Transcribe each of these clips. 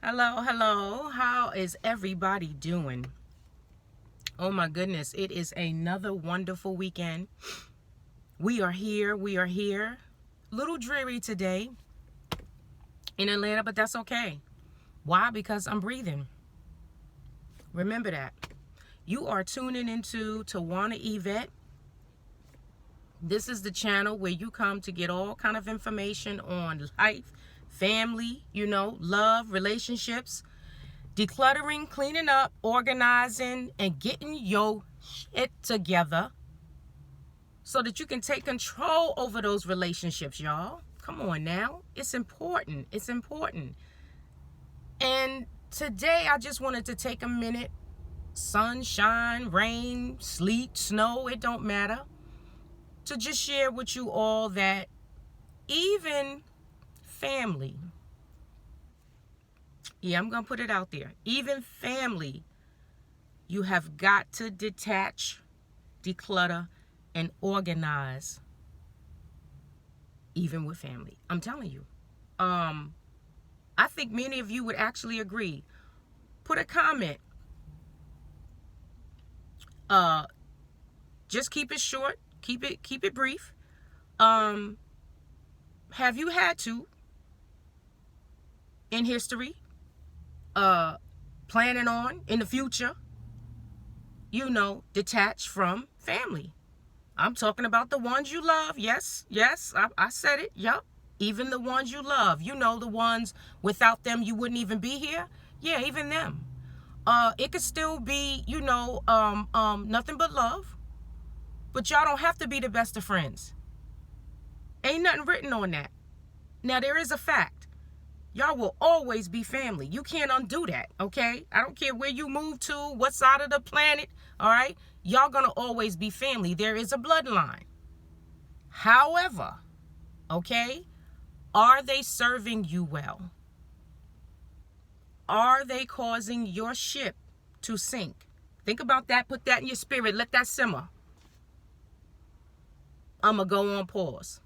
Hello, hello. How is everybody doing? Oh my goodness, it is another wonderful weekend. We are here. We are here. Little dreary today in Atlanta, but that's okay. Why? Because I'm breathing. Remember that. You are tuning into Twana Yvette. This is the channel where you come to get all kind of information on life, family, love, relationships, decluttering, cleaning up, organizing, and getting your shit together so that you can take control over those relationships, y'all. Come on now. It's important. It's important. And today I just wanted to take a minute. Sunshine, rain, sleet, snow, it don't matter. To just share with you all that even family, I'm going to put it out there, even family, you have got to detach, declutter, and organize, even with family. I'm telling you. I think many of you would actually agree. Put a comment. Just keep it short. Keep it brief. Have you had to, in history, planning on in the future, detach from family? I'm talking about the ones you love. Yes, I said it. Yup. Even the ones you love. The ones without them you wouldn't even be here. Yeah, even them. It could still be, nothing but love. But y'all don't have to be the best of friends. Ain't nothing written on that. Now, there is a fact. Y'all will always be family. You can't undo that, okay? I don't care where you move to, what side of the planet, all right? Y'all gonna always be family. There is a bloodline. However, okay, are they serving you well? Are they causing your ship to sink? Think about that. Put that in your spirit. Let that simmer. I'm going to go on pause.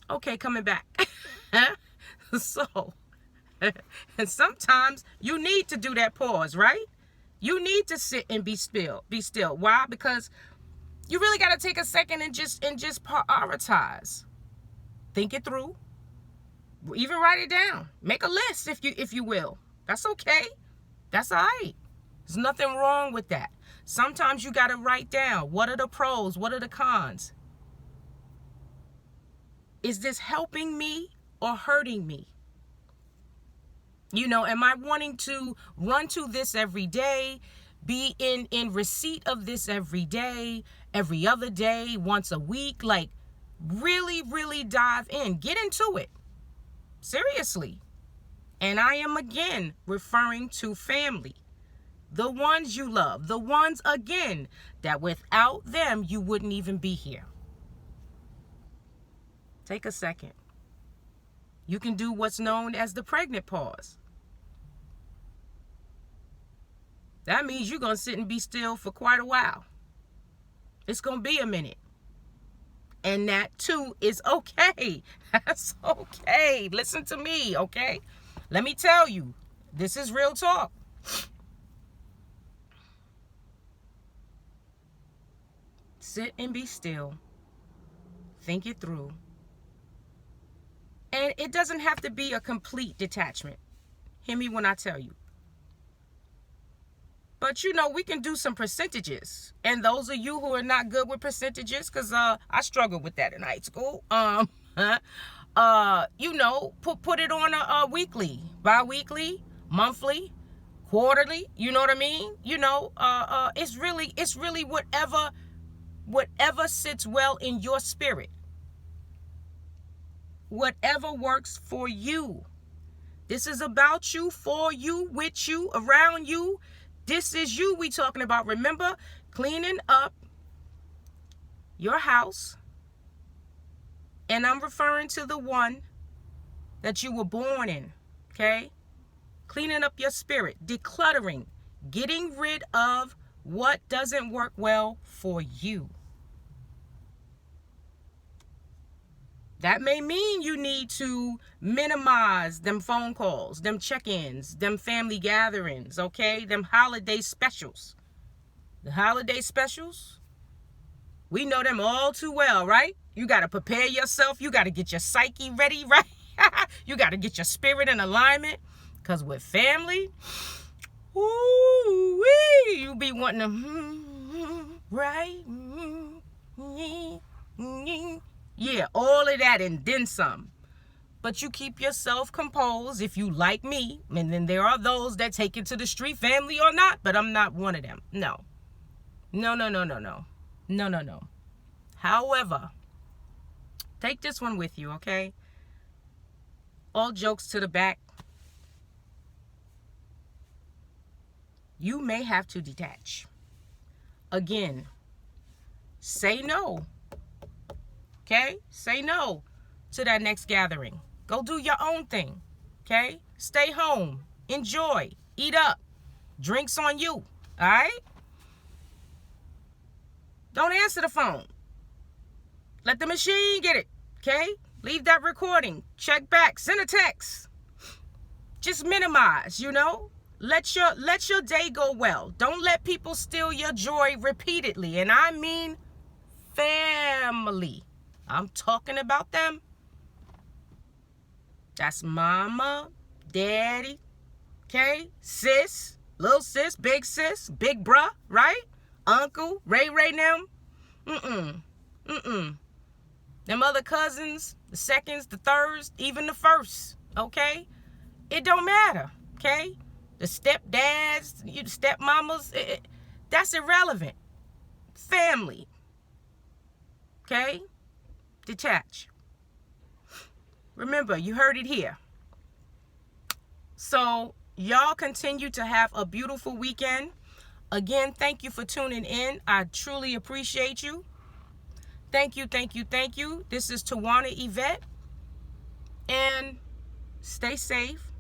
Okay, coming back. So, and sometimes you need to do that pause, right? You need to sit and be still. Why? Because you really got to take a second and just prioritize. Think it through. Even write it down. Make a list if you will. That's okay. That's all right. There's nothing wrong with that. Sometimes you got to write down, what are the pros? What are the cons? Is this helping me or hurting me? Am I wanting to run to this every day, be in receipt of this every day, every other day, once a week? Like, really, really dive in. Get into it. Seriously. And I am again referring to family. The ones you love. The ones, again, that without them, you wouldn't even be here. Take a second. You can do what's known as the pregnant pause. That means you're going to sit and be still for quite a while. It's going to be a minute. And that, too, is okay. That's okay. Listen to me, okay? Let me tell you, this is real talk. Sit and be still. Think it through. And it doesn't have to be a complete detachment. Hear me when I tell you. But, we can do some percentages. And those of you who are not good with percentages, because I struggled with that in high school. Put it on a weekly, bi-weekly, monthly, quarterly. You know what I mean? It's really whatever sits well in your spirit. Whatever works for you. This is about you, for you, with you, around you. This is you we talking about. Remember, cleaning up your house. And I'm referring to the one that you were born in, okay? Cleaning up your spirit, decluttering, getting rid of what doesn't work well for you. That may mean you need to minimize them phone calls, them check-ins, them family gatherings, okay? Them holiday specials. The holiday specials, we know them all too well, right? You got to prepare yourself. You got to get your psyche ready, right? You got to get your spirit in alignment. Because with family, ooh-wee, you be wanting to, right? Yeah, all of that and then some. But you keep yourself composed if you like me. And then there are those that take it to the street, family or not. But I'm not one of them. No. No, no, no, no, no. No, no, no. However, take this one with you, okay? All jokes to the back. You may have to detach. Again, say no. Okay? Say no to that next gathering. Go do your own thing. Okay? Stay home. Enjoy. Eat up. Drinks on you. All right? Don't answer the phone. Let the machine get it. Okay? Leave that recording. Check back. Send a text. Just minimize, you know? Let your day go well. Don't let people steal your joy repeatedly. And I mean family. I'm talking about them. That's mama, daddy, okay? Sis, little sis, big bruh, right? Uncle, Ray them. Them other cousins, the seconds, the thirds, even the first, okay? It don't matter, okay? The stepdads, the stepmamas, that's irrelevant. Family, okay? Detach. Remember, you heard it here. So, y'all continue to have a beautiful weekend. Again, thank you for tuning in. I truly appreciate you. Thank you, thank you, thank you. This is Twana Yvette. And stay safe.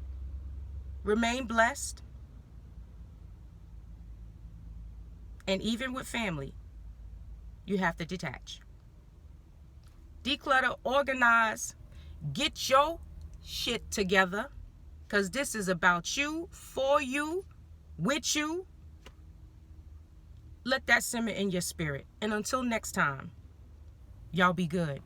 Remain blessed. And even with family, you have to detach. Declutter, organize, get your shit together. Because this is about you, for you, with you. Let that simmer in your spirit. And until next time, y'all be good.